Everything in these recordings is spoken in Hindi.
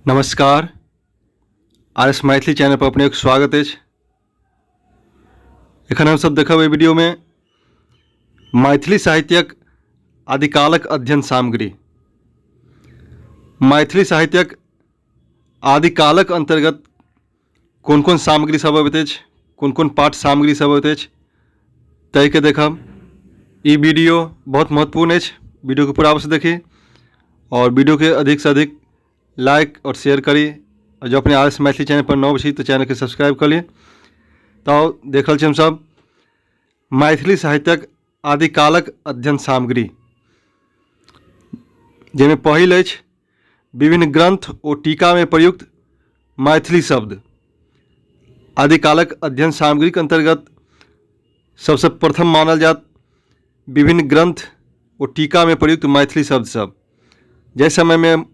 नमस्कार। आरएस मैथिली चैनल पर अपने स्वागत है। एखन हम सब देखब एहि वीडियो में मैथिली साहित्यक आदिकालक अध्ययन सामग्री। मैथिली साहित्यक आदिकालक अंतर्गत कोन कोन सामग्री सब अबैत अछि, कोन कोन पाठ सामग्री सब अबैत अछि, ताहि के देखब। ई वीडियो बहुत महत्वपूर्ण अछि। वीडियो को पूरा अवश्य देखिए और वीडियो के अधिक से अधिक लाइक और शेयर करिए। और जो अपने आरएस मैथिली चैनल पर नव छी तो चैनल के सब्सक्राइब कर लिए। तो देख रहे हम सब मैथिली साहित्यक आदिकालक अध्ययन सामग्री, जिसमें पहिल अछि विभिन्न ग्रंथ और टीका में प्रयुक्त मैथिली शब्द। आदिकालक अध्ययन सामग्री के अंतर्गत सबसे प्रथम मानल जात विभिन्न ग्रंथ और टीका में प्रयुक्त मैथिली शब्द सब। जै समय में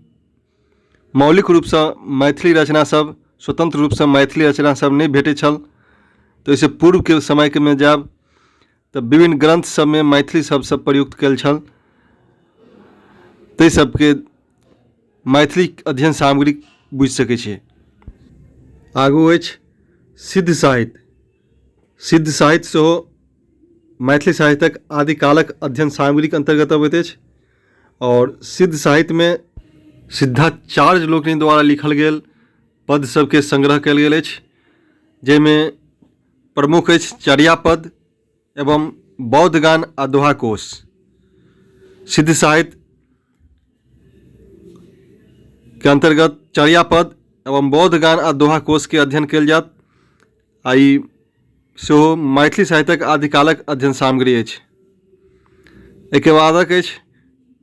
मौलिक रूप से मैथिली रचना सब, स्वतंत्र रूप से मैथिली रचना सब नहीं भेटै छल, तो इसे पूर्व के समय के में जाब तो विभिन्न ग्रंथ सब में मैथिली शब्द सब प्रयुक्त कल छल। ताहि सबके मैथिली अध्ययन सामग्री बुझि सकै छी। आगू अछि सिद्ध साहित्य। सिद्ध साहित्य सेहो मैथिली साहित्यक आदिकालक अध्ययन सामग्री के अंतर्गत अबैत अछि। और सिद्ध साहित्य में सिद्धाचार्य लोकनि द्वारा लिखल गेल पद सबके संग्रह कयल गेल अछि, जाहिमे प्रमुख अछि चर्यापद एवं बौद्ध गान आ दोहा कोश। सिद्ध साहित्य के अंतर्गत चर्यापद एवं बौद्ध गान आ दोहा कोश के अध्ययन कयल जात। आई सेहो मैथिली साहित्यक आदिकालक अध्ययन सामग्री अछि। एके बादक अछि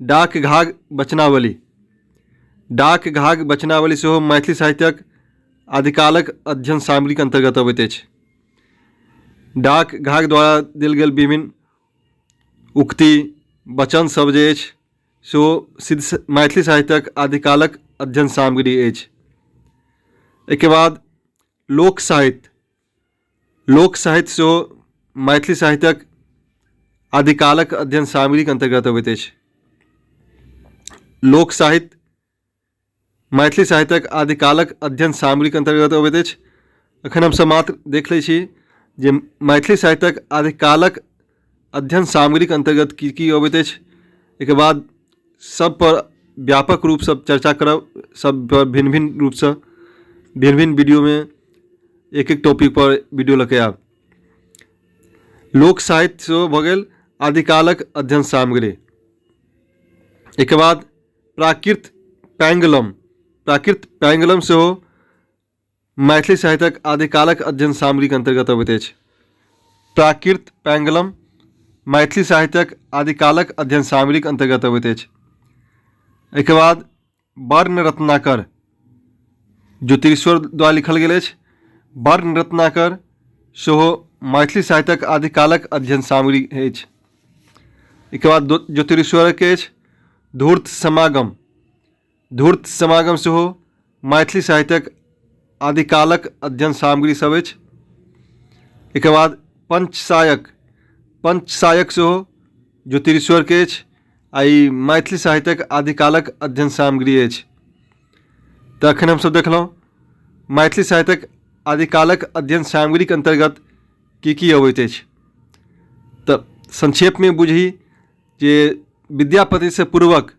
डाक घाग वचनावली। डाक घाग वचनावली सेहो मैथिली साहित्यक आदिकालक अध्ययन सामग्री के अंतर्गत अबैत अछि। डाक घाग द्वारा देल गेल विभिन्न उक्ति वचन सब जे अछि सेहो सिद्ध मैथिली साहित्यक आदिकालक अध्ययन सामग्री अछि। एके बाद लोक साहित्य। लोक साहित्य सेहो मैथिली साहित्यक आदिकालक अध्ययन सामग्री के अंतर्गत अबैत अछि। लोक साहित्य मैथिली साहित्यक आदिकालक अध्ययन सामग्री के अंतर्गत अबैत अछि। अखन हम सब मात्र देख लै छी जे मैथिली साहित्यक आदिकालक अध्ययन सामग्री के अंतर्गत की अबैत अछि। एके बाद सब पर व्यापक रूप से चर्चा करब, सब पर भिन्न भिन्न रूप से भिन्न भिन्न वीडियो में एक एक टॉपिक पर वीडियो लेके आब। लोक साहित्य सेहो भऽ गेल आदिकालक अध्ययन सामग्री। एके बाद प्राकृत पैंगलम। प्राकृत पैंगलम सेहो मैथिली साहित्यक आदिकालक अध्ययन सामग्री के अंतर्गत अबैत अछि। प्राकृत पैंगलम मैथिली साहित्यक आदिकालक अध्ययन सामग्री के अंतर्गत अबैत अछि। एके बाद वर्ण रत्नाकर ज्योतिरीश्वर द्वारा लिखल गेल अछि। वर्ण रत्नाकर सेहो मैथिली साहित्यक आदिकालक अध्ययन सामग्री अछि। एके बाद ज्योतिरीश्वर के अछि धूर्त समागम। धूर्त समागम सेहो मैथिली साहित्यक आदिकालक अध्ययन सामग्री सब अछि। एके बाद पंचसायक। पंचसायक सेहो ज्योतिरीश्वर के अछि आ ई मैथिली साहित्यक आदिकालक अध्ययन सामग्री अछि। तो अखन हम सब देखलहुँ मैथिली साहित्यक आदिकालक अध्ययन सामग्री के अंतर्गत की अबैत अछि। तो संक्षेप में बुझी जे विद्यापति से पूर्वक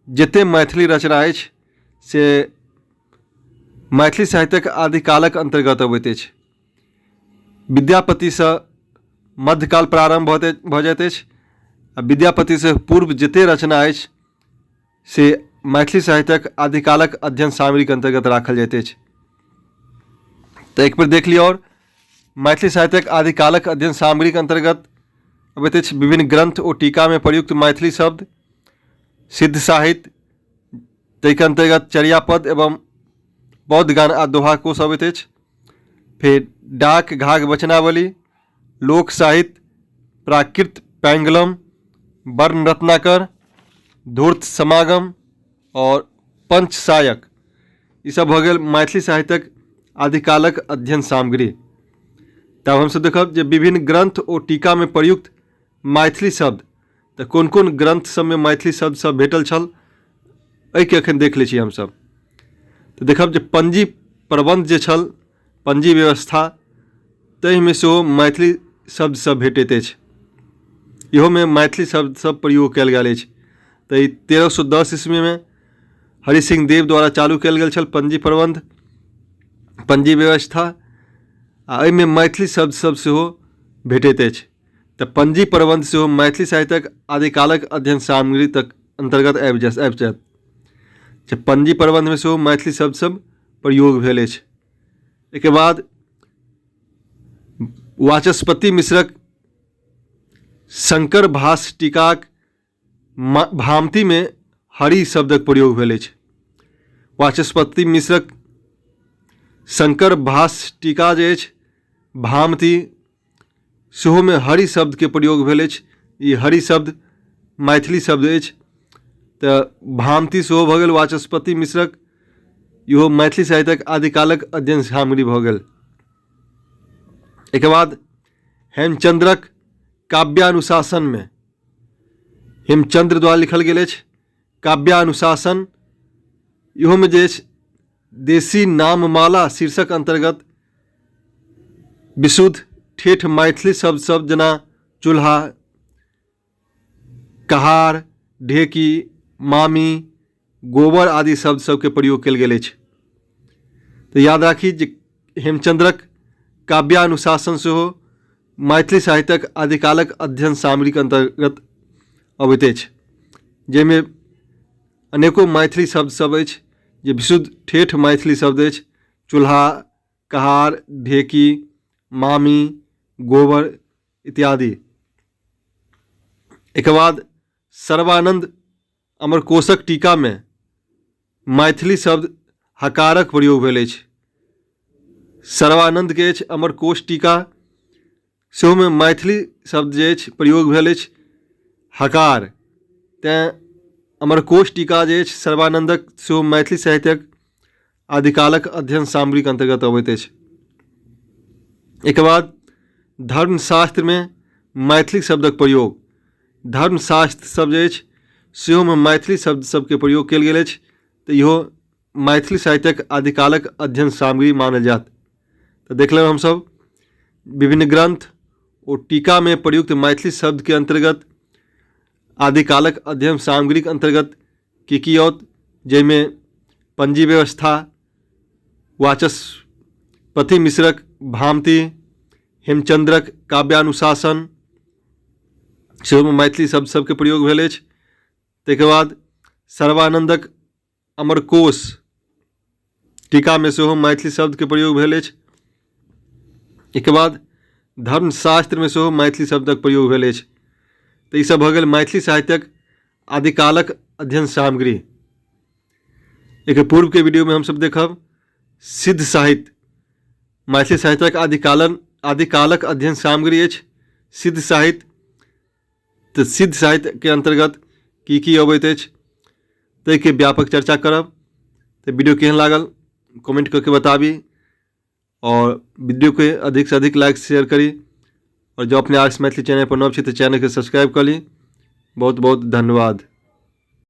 जते मैथिली रचना अछि से मैथिली साहित्यक आदिकालक अंतर्गत अबैत अछि। विद्यापति से मध्यकाल प्रारंभ भऽ जाइत अछि आ विद्यापति से पूर्व जते रचना अछि से मैथिली साहित्यक आदिकालक अध्ययन सामग्री के अंतर्गत राखल जाइत अछि। तो एक बार देख लिया। और मैथिली साहित्यक आदिकालक अध्ययन सामग्री के अंतर्गत अबैत अछि विभिन्न ग्रंथ और टीका में प्रयुक्त मैथिली शब्द। सिद्ध साहित्य ताहि के अंतर्गत चर्यापद एवं बौद्ध गान आ दोहा कोश अबैत अछि। फिर डाक घाग वचनावली, लोक साहित्य, प्राकृत पैंगलम, वर्ण रत्नाकर, धूर्त समागम और पंचसायक, ई सब भऽ गेल मैथिली साहित्यक आदिकालक अध्ययन सामग्री। तब हमसब देखब जे विभिन्न ग्रंथ और टीका में प्रयुक्त मैथिली शब्द। तो कोन कोन ग्रंथ सब में मैथिली शब्द सब भेटल छल, एहि के एखन देख लै छी हम सब। तो देखब जे पंजी प्रबंध जे छल, पंजी व्यवस्था, ताहिमे सेहो मैथिली शब्द सब भेटैत अछि। इहोमे मैथिली शब्द सब प्रयोग कयल गेल अछि। तऽ ई 1310 ईस्वीमे हरि सिंह देव द्वारा चालू कयल गेल छल पंजी प्रबंध, पंजी व्यवस्था, आ एहिमे मैथिली शब्द सब सेहो भेटैत अछि। तऽ पंजी प्रबंध सेहो मैथिली साहित्यक आदिकालक अध्ययन सामग्री तक अंतर्गत आबि जायत। पंजी प्रबंध में सेहो मैथिली शब्द सब प्रयोग भेल अछि। एहिके बाद वाचस्पति मिश्रक शंकर भाष्य टीकाक भामती में हरि शब्दक प्रयोग भेल अछि। वाचस्पति मिश्रक शंकर भाष्य टीका जे अछि भामती, सेहो में हरि शब्द के प्रयोग भेल अछि। ई हरि शब्द मैथिली शब्द अछि। तऽ भामती सेहो भऽ गेल वाचस्पति मिश्रक, इहो मैथिली साहित्यक आदिकालक अध्ययन सामग्री भऽ गेल। एहिके बाद हेमचंद्रक काव्यानुशासन में हेमचंद्र द्वारा लिखल गेल अछि काव्यानुशासन। इहो में जे अछि देशी नाममाला शीर्षक अंतर्गत विशुद्ध ठेठ मैथिली शब्द सब जेना चूल्हा, कहार, ढेकी, मामी, गोबर आदि शब्द सबके प्रयोग कयल गेल अछि। तऽ याद राखी जे हेमचंद्रक काव्यानुशासन सेहो मैथिली साहित्यक आदिकालक अध्ययन सामग्री के अंतर्गत अबैत अछि, जाहिमे अनेको मैथिली शब्द सब अछि जे विशुद्ध ठेठ मैथिली शब्द अछि। चूल्हा, कहार, ढेकी, मामी, गोबर इत्यादि। एक बाद सर्वानंद अमरकोशक टीका में मैथिली शब्द हकारक प्रयोग भेल अछि। सर्वानंद के अछि अमरकोश टीका, सेहो में मैथिली शब्द जे अछि प्रयोग भेल अछि हकार। तैं अमरकोश टीका जे अछि सर्वानंदक सेहो मैथिली साहित्यक आदिकालक अध्ययन सामग्री के अंतर्गत अबैत अछि। एक बाद धर्मशास्त्र में मैथिली शब्दक प्रयोग, धर्मशास्त्र शब्द जे अछि सेहो में मैथिली शब्द सबके प्रयोग कयल गेल अछि। तऽ इहो मैथिली साहित्यक आदिकालक अध्ययन सामग्री मानल जात। तो देख लेब हमसब विभिन्न ग्रंथ और टीका में प्रयुक्त मैथिली शब्द के अंतर्गत आदिकालक अध्ययन सामग्री के अंतर्गत की औत, जैमें पंजी व्यवस्था, वाचस्पति मिश्रक भामती, हेमचंद्रक काव्यानुशासन, सेहो में मैथिली शब्द सबके प्रयोग भेल अछि। ताहिके बाद सर्वानंदक अमरकोश टीका में सेहो मैथिली शब्द के प्रयोग भेल अछि। एक बाद धर्मशास्त्र में सेहो मैथिली शब्दक प्रयोग भेल अछि। तो ई सब भऽ गेल मैथिली साहित्यक आदिकालक अध्ययन सामग्री। एक पूर्व के वीडियो में हम सब देखब सिद्ध साहित्य, मैथिली साहित्यक आदिकालक अध्ययन सामग्री अछि सिद्ध साहित्य। तो सिद्ध साहित्य के अंतर्गत की अबैत अछि ताहिके व्यापक चर्चा करब। तो वीडियो केहन लागल कमेंट करके बताबी, और वीडियो के अधिक से अधिक लाइक शेयर करी, और जो अपने आर्ट्स मैथिली चैनल पर नव छी तो चैनल के सब्सक्राइब कर ली। बहुत बहुत धन्यवाद।